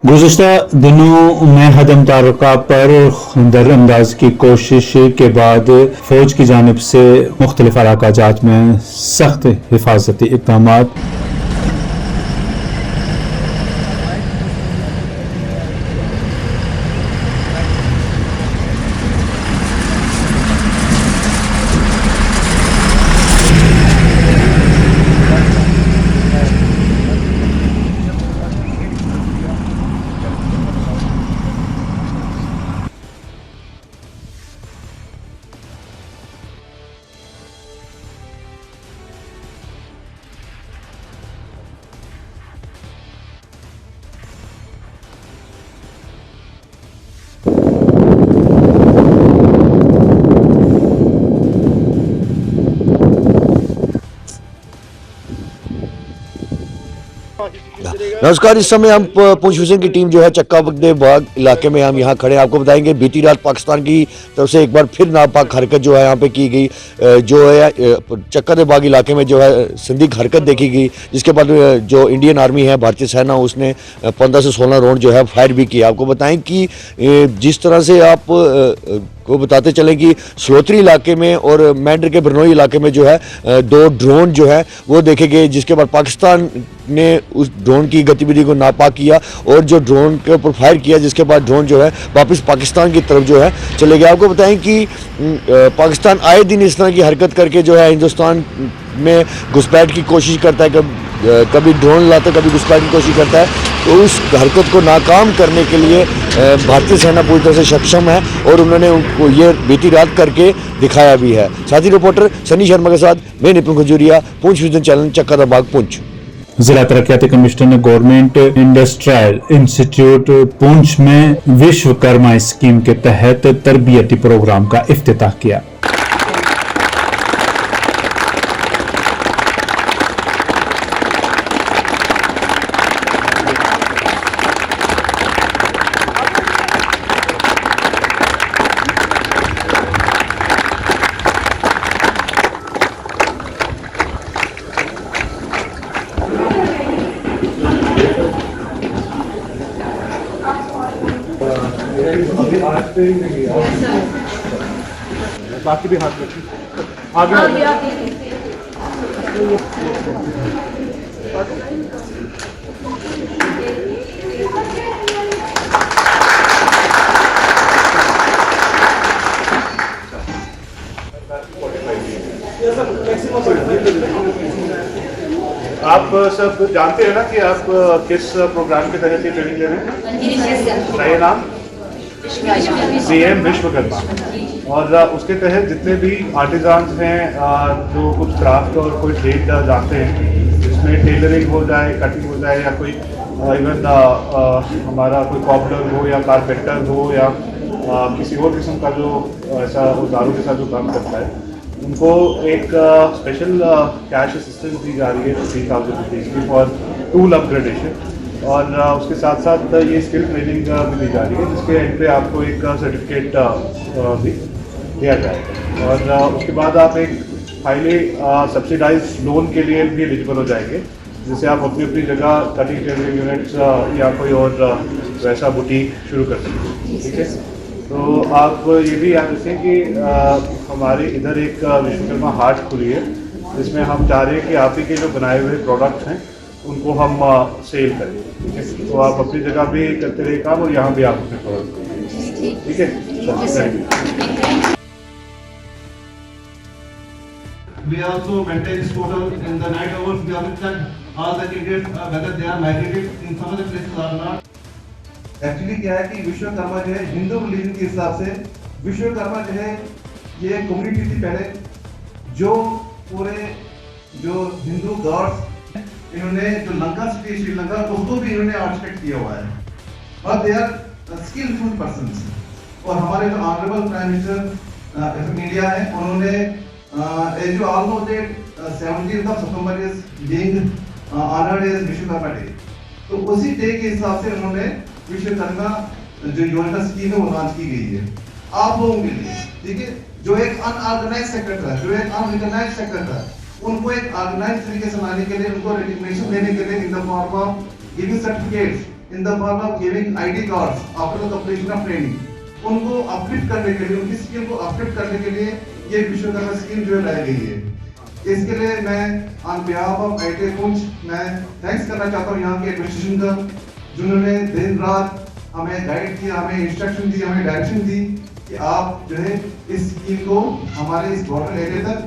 गुज़िश्ता दिनों में हदम तारुका पर दरअंदाज की कोशिश के बाद फौज की जानिब से मुख्तलिफ इलाकाजात में सख्त हिफाजती इक़दाम। नमस्कार। इस समय हम पूंछ विजन की टीम जो है चक्का बगदे बाग इलाके में हम यहाँ खड़े हैं। आपको बताएंगे बीती रात पाकिस्तान की तरफ से एक बार फिर नापाक हरकत जो है यहाँ पे की गई, जो है चक्का दे बाग इलाके में जो है संदिग्ध हरकत देखी गई, जिसके बाद जो इंडियन आर्मी है, भारतीय सेना, उसने 15 से 16 राउंड जो है फायर भी किया। आपको बताएं कि जिस तरह से आप को बताते चलें कि सलोत्री इलाके में और मैंडर के बरनोई इलाके में जो है 2 ड्रोन जो है वो देखे गए, जिसके बाद पाकिस्तान ने उस ड्रोन की गतिविधि को नापाक किया और जो ड्रोन के ऊपर फायर किया, जिसके बाद ड्रोन जो है वापस पाकिस्तान की तरफ जो है चले गए। आपको बताएं कि पाकिस्तान आए दिन इस तरह की हरकत करके जो है हिंदुस्तान में घुसपैठ की कोशिश करता है, कभी ड्रोन लाता है, कभी घुसपैठ की कोशिश करता है। तो उस हरकत को नाकाम करने के लिए भारतीय सेना पूरी तरह से सक्षम है और उन्होंने उनको ये बीती रात करके दिखाया भी है। साथी रिपोर्टर सनी शर्मा के साथ मैं निपुण खजूरिया, पूंछ विजन चैनल, चक्का दा बाग, पूंछ। जिला तरक्याती कमिश्नर ने गवर्नमेंट इंडस्ट्रियल इंस्टीट्यूट पूंछ में विश्वकर्मा स्कीम के तहत तरबियती प्रोग्राम का इफ्तिताह किया। बाकी भी हाथ में आगे आप सब जानते हैं ना कि आप किस प्रोग्राम के तहत ये ट्रेनिंग ले रहे हैं? सही नाम CM विश्वकर्मा। और उसके तहत जितने भी आर्टिजान्स हैं जो कुछ क्राफ्ट और कोई ट्रेड जानते हैं, जिसमें टेलरिंग हो जाए, कटिंग हो जाए, या कोई इवन हमारा कोई कॉबलर हो या कारपेंटर हो या किसी और किस्म का जो ऐसा औजारों के साथ जो काम करता है, उनको एक स्पेशल कैश असिस्टेंस दी जा रही है 3000 रुपीज़ की फॉर टूल अपग्रेडेशन। और उसके साथ साथ ये स्किल ट्रेनिंग भी दी जा रही है, जिसके एंड पे आपको एक सर्टिफिकेट भी दिया जाएगा। और उसके बाद आप एक हाईली सब्सिडाइज लोन के लिए भी एलिजिबल हो जाएंगे, जिससे आप अपनी अपनी जगह कटिंग टेलरिंग यूनिट्स या कोई और वैसा बुटीक शुरू कर सकते हैं। ठीक है, तो आप ये भी याद रखें कि हमारे इधर एक विश्वकर्मा हाट खुली है, जिसमें हम चाह रहे हैं कि आप ही के जो बनाए हुए प्रोडक्ट्स हैं उनको हम सेल करें। ठीक है, तो आप अपनी जगह भी करते रहे काम और यहाँ भी आप अपने प्रोडक्ट करें। ठीक है, We also maintain this portal in the night hours. We also check all the candidates whether they are migrated in some of the places or not. Actually क्या है कि विश्वकर्मा जो है हिंदू रिलीजन के हिसाब से विश्वकर्मा जो है ये कम्युनिटी थी पहले, जो पूरे जो हिंदू गॉड्स इन्होंने जो लंका सिटी श्रीलंका उसको भी इन्होंने आर्किटेक्ट किया हुआ है, और दे आर स्किलफुल पर्सन्स। और हमारे जो ऑनरेबल प्राइम मिनिस्टर इंडिया है, उन्होंने as you all know that 17th of September is being honored as Vishwakarma day, तो उसी डे के हिसाब से उन्होंने विश्वकर्मा जो योजना स्कीम है वो लॉन्च की गई है आप लोगों के लिए। ठीक है, जो एक अनऑर्गेनाइज सेक्टर था, जो एक अनरिकॉग्नाइज सेक्टर था, उनको एक ऑर्गेनाइज तरीके से लाने के लिए, उनको रिकॉग्निशन देने के लिए in the form of giving certificates in the form of giving ID cards after the completion of training. उनको अपलिफ्ट करने के लिए, उनकी स्किल को अपलिफ्ट करने के लिए ये विश्वकर्मा स्कीम जो लाई गई है। इसके लिए मैं on behalf of ITI Poonch मैं थैंक्स करना चाहता हूँ यहाँ के एडमिनिस्ट्रेशन का, जिन्होंने दिन रात हमें गाइड किया, हमें इंस्ट्रक्शन दी, हमें डायरेक्शन दी कि आप जो है इस स्कीम को हमारे इस बॉर्डर एरिया तक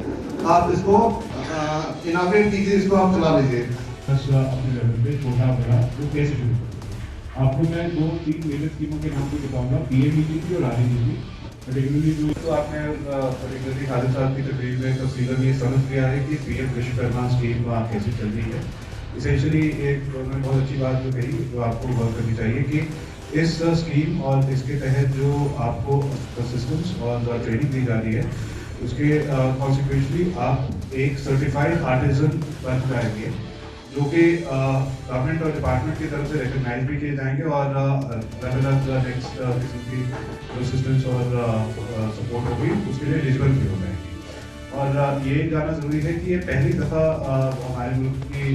आप इसको इनॉग्रेट कीजिए, इसको आप चला लीजिए। अपने लेवल पे छोटा बड़ा वो कैसे शुरू करें। आपको मैं 2-3 मेजर स्कीमों के नाम पे बताऊंगा, पीएमईजीपी और आरईजीपी। पर्टिकुलरली जो तो आपने पर्टिकुलरली खालिद साहब की तकरीर में तफसीलन ये समझ लिया है कि पीएम विश्वकर्मा स्कीम कैसे चल रही है। इसेंशली एक उन्होंने बहुत अच्छी बात जो कही, जो आपको गौर करनी चाहिए कि इस स्कीम और इसके तहत जो आपको असिस्टेंस और ट्रेनिंग दी जा रही है, उसके कॉन्सिक्वेंशली आप एक सर्टिफाइड आर्टिजन बन जाएंगे, जो कि गवर्नमेंट और डिपार्टमेंट की तरफ से रिकगनाइज भी किए जाएंगे और नेक्स्ट किस्म की असिस्टेंस और सपोर्ट होगी उसके लिए एलिजिबल भी हो जाएंगे। और ये जानना ज़रूरी है कि ये पहली दफ़ा हमारे मुल्क की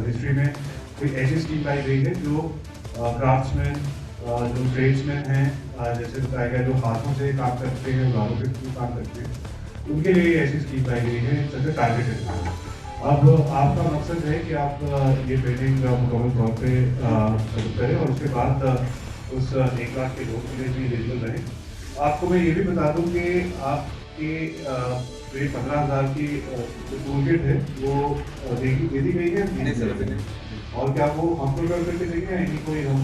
हिस्ट्री में कोई ऐसी स्कीम लाई गई है जो क्राफ्ट्समैन, जो ट्रेड्समैन हैं, जैसे बताया गया जो हाथों से काम करते हैं, उधारों के थ्रू काम करते हैं, उनके लिए ऐसी स्कीम लाई गई है जैसे टारगेटेड। अब आपका मकसद है कि आप ये ट्रेनिंग मुकम्मल तौर पे करें और उसके बाद उस 1 लाख के लोग के लिए भी एलिजिबल रहें। आपको मैं ये भी बता दूं कि आपके जो 15,000 की जो टूल किट है वो दे दी गई है, और क्या वो हम तो करके देंगे या इन्हीं कोई हम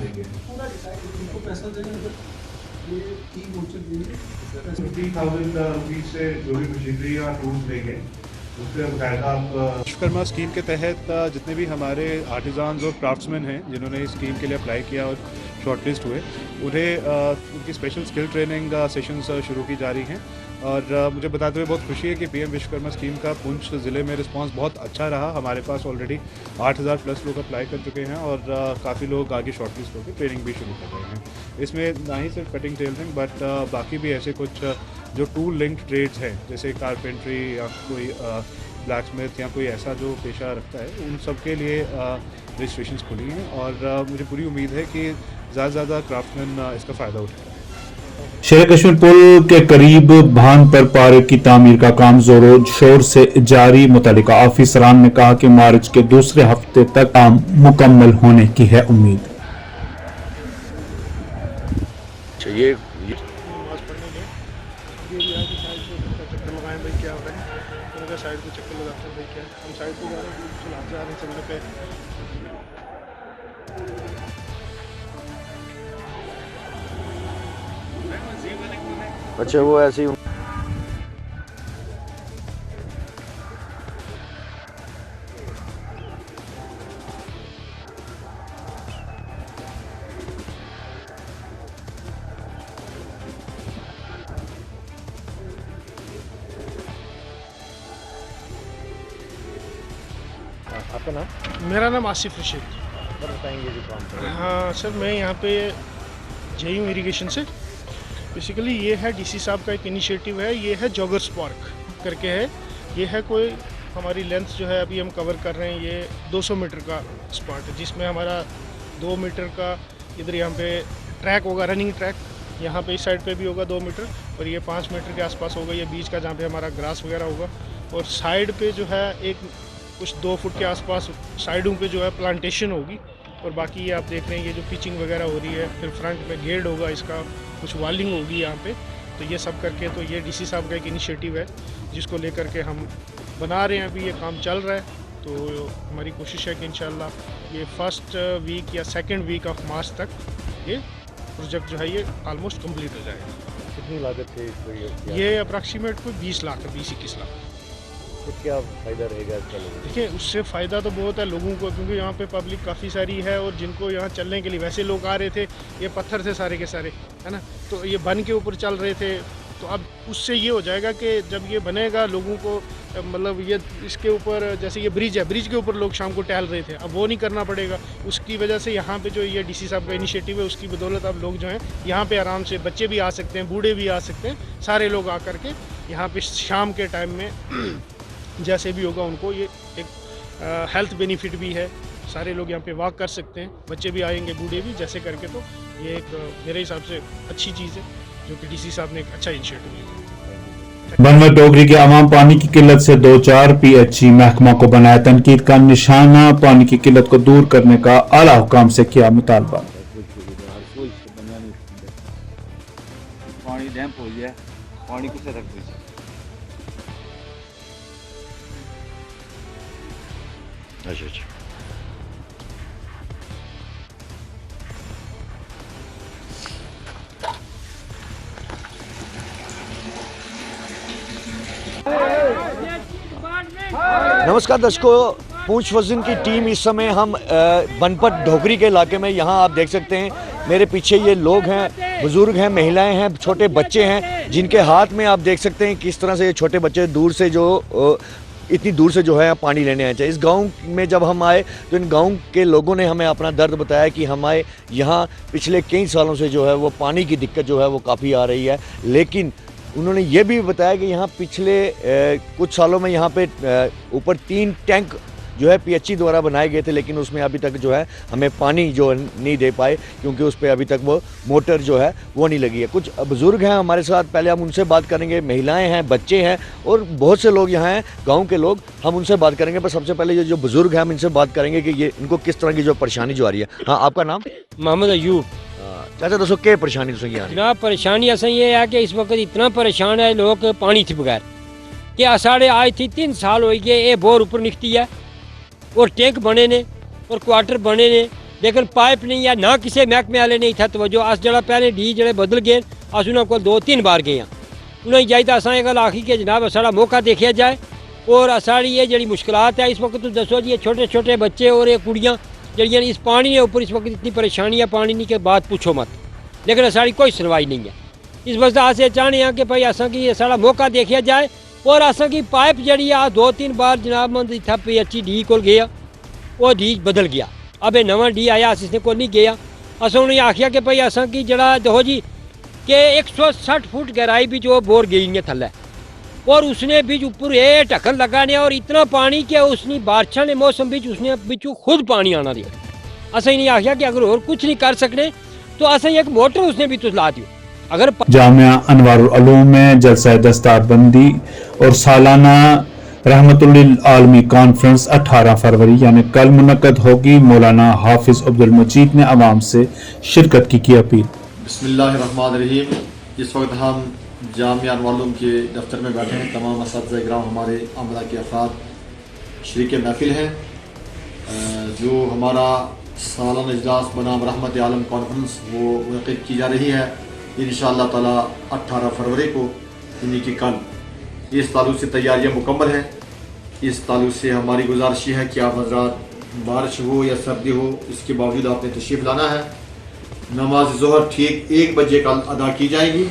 देंगे? 50,000 रुपीज से जो भी मशीनरी या टूल्स देंगे उससे बाकायदा आप विश्वकर्मा स्कीम के तहत जितने भी हमारे आर्टिजान्स और क्राफ्ट्समैन हैं जिन्होंने इस स्कीम के लिए अप्लाई किया और शॉर्टलिस्ट हुए, उन्हें उनकी स्पेशल स्किल ट्रेनिंग सेशंस शुरू की जा रही हैं। और मुझे बताते हुए बहुत खुशी है कि पीएम विश्वकर्मा स्कीम का पुंछ ज़िले में रिस्पांस बहुत अच्छा रहा। हमारे पास ऑलरेडी 8,000 प्लस लोग अप्लाई कर चुके हैं और काफ़ी लोग आगे शॉर्टलिस्ट होकर ट्रेनिंग भी शुरू कर रहे हैं। इसमें ना ही सिर्फ कटिंग टेलरिंग बट बाकी भी ऐसे कुछ जो टूल लिंक्ड ट्रेड्स हैं, जैसे कारपेंट्री या कोई ब्लैकस्मिथ या कोई ऐसा जो पेशा रखता है, उन सब के लिए रजिस्ट्रेशंस खुली हैं और मुझे पूरी उम्मीद है कि ज़्यादा से ज़्यादा क्राफ्टमैन इसका फ़ायदा उठाएंगे। शेर कश्मीर पुल के करीब भानपर पार्क की तामीर का काम जोरों शोर से जारी। मुतल्लिका ऑफिसरान ने कहा कि मार्च के दूसरे हफ्ते तक काम मुकम्मल होने की है उम्मीद। ये साइड पे चक्कर लगाते हैं भाई, क्या हम साइड पे जा रहे हैं, चलाते जा रहे हैं चलने पे। अच्छा वो ऐसे ही आपका नाम? मेरा नाम आसिफ रशीद। सर बताएंगे जो काम कर रहे हैं। हाँ सर, मैं यहाँ पे जई हूँ इरीगेशन से। बेसिकली ये है डीसी साहब का एक इनिशिएटिव है, ये है जॉगर्स पार्क करके है। ये है कोई हमारी लेंथ जो है अभी हम कवर कर रहे हैं, ये 200 मीटर का स्पॉट है, जिसमें हमारा 2 मीटर का इधर यहाँ पे ट्रैक होगा, रनिंग ट्रैक। यहाँ पे इस साइड पे भी होगा 2 मीटर, और ये 5 मीटर के आसपास होगा ये बीच का, जहाँ पे हमारा ग्रास वगैरह होगा। और साइड पे जो है एक कुछ 2 फुट के आसपास साइडों पे जो है प्लांटेशन होगी, और बाकी ये आप देख रहे हैं ये जो पिचिंग वगैरह हो रही है। फिर फ्रंट में गेट होगा, इसका कुछ वालिंग होगी यहाँ पे। तो ये सब करके तो ये डीसी साहब का एक इनिशिएटिव है जिसको लेकर के हम बना रहे हैं। अभी ये काम चल रहा है, तो हमारी कोशिश है कि इंशाल्लाह ये फर्स्ट वीक या सेकंड वीक ऑफ मार्च तक ये प्रोजेक्ट जो है ये ऑलमोस्ट कंप्लीट हो जाएगा। कितनी लागत है इसको? ये अप्रॉक्सीमेट कोई 20 लाख है, 20-21 लाख। तो क्या फ़ायदा रहेगा इसका लोगों को? देखिए उससे फ़ायदा तो बहुत है लोगों को, क्योंकि यहाँ पे पब्लिक काफ़ी सारी है, और जिनको यहाँ चलने के लिए वैसे लोग आ रहे थे, ये पत्थर थे सारे के सारे, है ना, तो ये बन के ऊपर चल रहे थे। तो अब उससे ये हो जाएगा कि जब ये बनेगा लोगों को, मतलब ये इसके ऊपर जैसे ये ब्रिज है, ब्रिज के ऊपर लोग शाम को टहल रहे थे, अब वो नहीं करना पड़ेगा। उसकी वजह से यहाँ पे जो ये डीसी साहब का इनिशिएटिव है, उसकी बदौलत अब लोग जो हैं यहाँ पे आराम से, बच्चे भी आ सकते हैं, बूढ़े भी आ सकते हैं, सारे लोग आ करके यहाँ पे शाम के टाइम में जैसे भी होगा उनको ये एक हेल्थ बेनिफिट भी है, सारे लोग यहाँ पे वॉक कर सकते हैं, बच्चे भी आएंगे, बूढ़े भी, जैसे करके। तो ये एक मेरे हिसाब से अच्छी चीज़ है जो कि डीसी साहब ने एक अच्छा इनिशिएटिव लिया। बनवट डोगरी के अवाम पानी की किल्लत से 2-4 PHE महकमा को बनाया तनकीद का निशाना, पानी की किल्लत को दूर करने का आला हुकाम से किया मुतालबा। पानी डैम्प हो गया, पानी किसे रख दीजिए। अच्छा नमस्कार दर्शकों, पूंछ वज़न की टीम इस समय हम बनपट ढोकरी के इलाके में, यहाँ आप देख सकते हैं मेरे पीछे ये लोग हैं, बुजुर्ग हैं, महिलाएं हैं, छोटे बच्चे हैं, जिनके हाथ में आप देख सकते हैं किस तरह से ये छोटे बच्चे दूर से जो इतनी दूर से जो है पानी लेने आए थे। इस गांव में जब हम आए तो इन गांव के लोगों ने हमें अपना दर्द बताया कि हमारे यहाँ पिछले कई सालों से जो है वो पानी की दिक्कत जो है वो काफ़ी आ रही है। लेकिन उन्होंने ये भी बताया कि यहाँ पिछले कुछ सालों में यहाँ पे ऊपर 3 टैंक जो है PHE द्वारा बनाए गए थे, लेकिन उसमें अभी तक जो है हमें पानी जो नहीं दे पाए, क्योंकि उस पर अभी तक वो मोटर जो है वो नहीं लगी है। कुछ बुज़ुर्ग हैं हमारे साथ, पहले हम उनसे बात करेंगे, महिलाएं हैं, बच्चे हैं और बहुत से लोग यहाँ हैं गाँव के लोग, हम उनसे बात करेंगे। पर सबसे पहले ये जो बुज़ुर्ग हैं हम इनसे बात करेंगे कि ये इनको किस तरह की जो परेशानी जो आ रही है। हाँ, आपका नाम? मोहम्मद अयूब। चाचा दसो क्या परेशानी तुसें आ रही है? जनाब परेशानी असें ये है कि इस वक्त इतना परेशान है लोग पानी थी बगैर कि साढ़े आज थी 3 साल हो गए ये बोर ऊपर निकती है और टैंक बने ने और क्वार्टर बने ने, लेकिन पाइप नहीं है, ना किसी महकमे वाले नहीं था तवज्जो। अस जरा पहले डी जड़े बदल गए, अस उन्होंने को 2-3 बार गए हैं, उन्हें जाए तो असा गल आखी कि जनाब साड़ा मौका देखा जाए और साड़ी ये जी मुश्किलात है इस वक्त। तो दसो जी, ये छोटे छोटे बच्चे और ये कुड़ियाँ जड़ियाँ इस पानी के ऊपर इस वक्त इतनी परेशानी है, पानी नहीं के बाद पूछो मत, लेकिन साड़ी कोई सुनवाई नहीं है। इस वजह अस चाहते हैं कि भाई असा की साड़ा मौका देखा जाए और असा की पाइप जी 2-3 बार जनाब मंद इतना PHE डी को गया, वो डी बदल गया, अब ये नवा डी आया इसने को नहीं गया। अस उन्हें आखिया कि भाई असा की जरा देखो जी कि 160 फुट गहराई भी जो बोर गई है थल्ले, और उसने बीच ऊपर ये ढक्कन लगाने और इतना पानी कि उसने बारिशा ने मौसम बीच उसने बिचू खुद पानी आना दिया। असें नहीं आखिया कि अगर और कुछ नहीं कर सकते तो असें एक मोटर उसने भी तो ला दियो। अगर जामिया अनवारुल उलूम में जलसा दस्तारबंदी और सालाना रहमतुल्लिल आलमी कॉन्फ्रेंस 18 फरवरी यानी कल मुनक्कद होगी। मौलाना हाफिज अब्दुल मजीद ने आवाम से शिरकत की अपील। बिस्मिल्लाहिर्रहमानिर्रहीम। इस वक्त हम जामिया अनवारुल उलूम के दफ्तर में बैठे हैं, तमाम असातिज़ा इकराम हमारे अमला के अफराद शरीक महफिल हैं। जो हमारा सालाना इजलास बनाम रहमत आलम कॉन्फ्रेंस वो मुनक़िद की जा रही है इंशाअल्लाह ताला 18 फरवरी को, यानी कि कल। इस ताल्लुक़ से तैयारियां मुकम्मल हैं। इस ताल्लुक़ से हमारी गुजारिश है कि आप हज़रात, बारिश हो या सर्दी हो, इसके बावजूद आपने तशरीफ़ लाना है। नमाज ज़ोहर ठीक 1 बजे कल अदा की जाएगी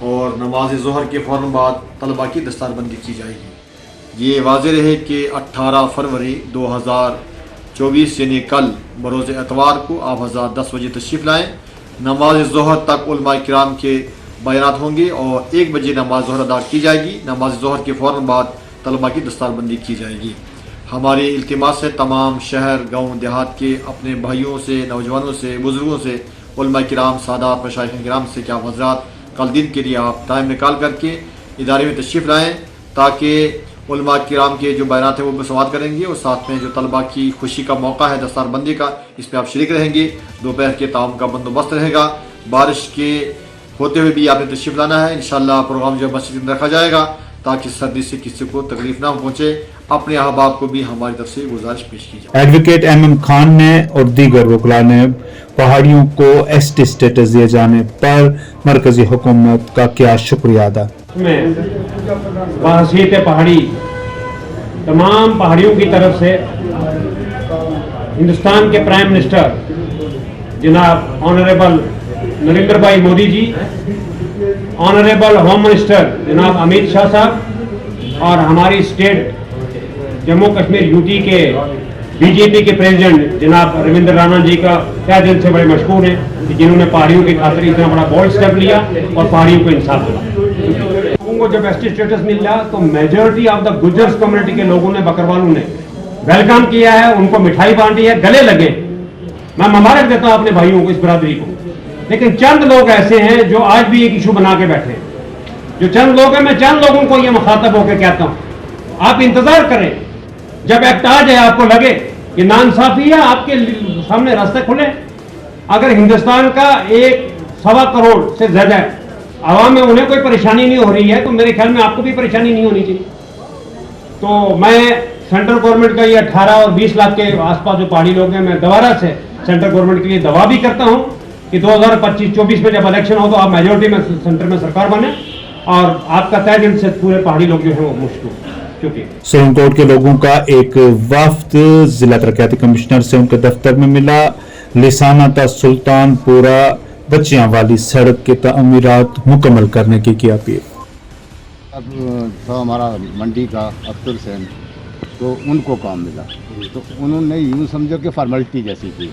और नमाज ज़ोहर के फ़ौरन बाद तलबा की दस्तारबंदी की जाएगी। ये वाज़ेह रहे कि 18 फरवरी 2024 यानी कल बरोज़ एतवार को आप हज़रात 10 बजे तशरीफ़ लाएँ। नमाज ज़ोहर तक उलमा किराम के बयानात होंगे और 1 बजे नमाज ज़ोहर अदा की जाएगी। नमाज ज़ोहर के फ़ौरन बाद तलबा की दस्तारबंदी की जाएगी। हमारी इल्तिमास है तमाम शहर गाँव देहात के अपने भाइयों से, नौजवानों से, बुज़ुर्गों से, उलमा किराम, सादात, मशाइख़ किराम से कि आप हज़रात कल दिन के लिए आप टाइम निकाल करके इदारे में तशरीफ़ लाएँ, ताकि उलमा किराम के जो बयानात हैं वो भी समाअत करेंगे और साथ में जो तलबा की खुशी का मौका है दस्तारबंदी का, इस पर आप शरीक रहेंगे। दोपहर के ताम का बंदोबस्त रहेगा। बारिश के होते हुए भी आपने तशरीफ़ लाना है। इंशाअल्लाह प्रोग्राम जो मस्जिद में रखा जाएगा ताकि सर्दी से किसी को तकलीफ ना पहुँचे। अपने अहबाब को भी हमारी तरफ से गुजारिश पेश की जाए। एडवोकेट MM खान ने और दीगर वकला ने पहाड़ियों को ST स्टेटस दिए जाने पर मरकजी हुकूमत का किया शुक्रिया अदा। बाहसीत पहाड़ी तमाम पहाड़ियों की तरफ से हिंदुस्तान के प्राइम मिनिस्टर जनाब ऑनरेबल नरेंद्र भाई Modi ji, honourable home minister जनाब अमित शाह साहब और हमारी स्टेट जम्मू कश्मीर UT के BJP के प्रेसिडेंट जनाब रविंद्र राणा जी का क्या दिल से बड़े मशहूर हैं कि जिन्होंने पहाड़ियों की खातिर इतना बड़ा बोल्ड स्टेप लिया और पहाड़ियों को इंसाफ दिला। लोगों को जब ST स्टेटस मिल रहा तो मेजॉरिटी ऑफ द गुजर्स कम्युनिटी के लोगों ने, बकरवालों ने वेलकम किया है, उनको मिठाई बांटी है, गले लगे। मैं मुबारक देता हूं अपने भाइयों को, इस बरादरी को। लेकिन चंद लोग ऐसे हैं जो आज भी एक इशू बना के बैठे हैं। जो चंद लोग हैं, मैं चंद लोगों को ये मुखातब होकर कहता हूं, आप इंतजार करें जब एक्ट आ जाए, आपको लगे कि नाइंसाफी है, आपके सामने रास्ते खुले। अगर हिंदुस्तान का 1.25 करोड़ से ज्यादा आवाम में उन्हें कोई परेशानी नहीं हो रही है, तो मेरे ख्याल में आपको भी परेशानी नहीं होनी चाहिए। तो मैं सेंट्रल गवर्नमेंट का ये 18 और 20 लाख के आसपास जो पहाड़ी लोग हैं, मैं दोबारा से सेंट्रल गवर्नमेंट के लिए दवा भी करता हूं कि 2025-24 में जब इलेक्शन हो तो आप मेजोरिटी में सेंटर में सरकार बने और आपका तय दिल से पूरे पहाड़ी लोग जो है वो मुश्किल, क्योंकि सिरंकोट के लोगों का एक वफ्द जिला तरक्याती कमिश्नर से उनके दफ्तर में मिला। लिसाना ता सुल्तानपुरा बच्चियां वाली सड़क के तामीरात मुकम्मल करने की अपील। अब था हमारा मंडी का अख्तर हुसैन, तो उनको काम मिला, तो उन्होंने यूँ समझो कि फॉर्मेलिटी जैसी थी।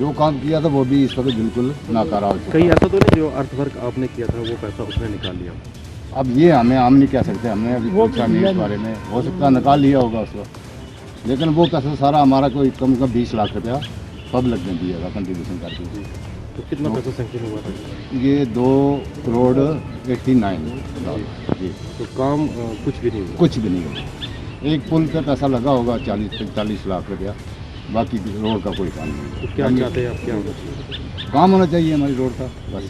जो काम किया था वो भी इस वक्त बिल्कुल नाकारा हो चुका। कहीं ऐसा तो नहीं जो अर्थ वर्क आपने किया था वो पैसा उसने निकाल लिया? अब ये हम नहीं कह सकते, हमने अभी पूछा नहीं इस बारे में। हो सकता है निकाल लिया होगा उस वक्त, लेकिन वो पैसा सारा हमारा कोई कम से कम 20 लाख रुपया पब्लिक ने दिया था कंट्रीब्यूशन करके। तो कितना पैसा सैंक्शन हुआ था? ये 2.89 करोड़ जी। तो काम कुछ भी नहीं हुआ? कुछ भी नहीं हुआ। एक पुल का पैसा लगा होगा 40-45 लाख रुपया, बाकी रोड का कोई काम नहीं। तो क्या चाहते हैं आप, क्या होना चाहिए? काम होना चाहिए हमारी रोड का, बस।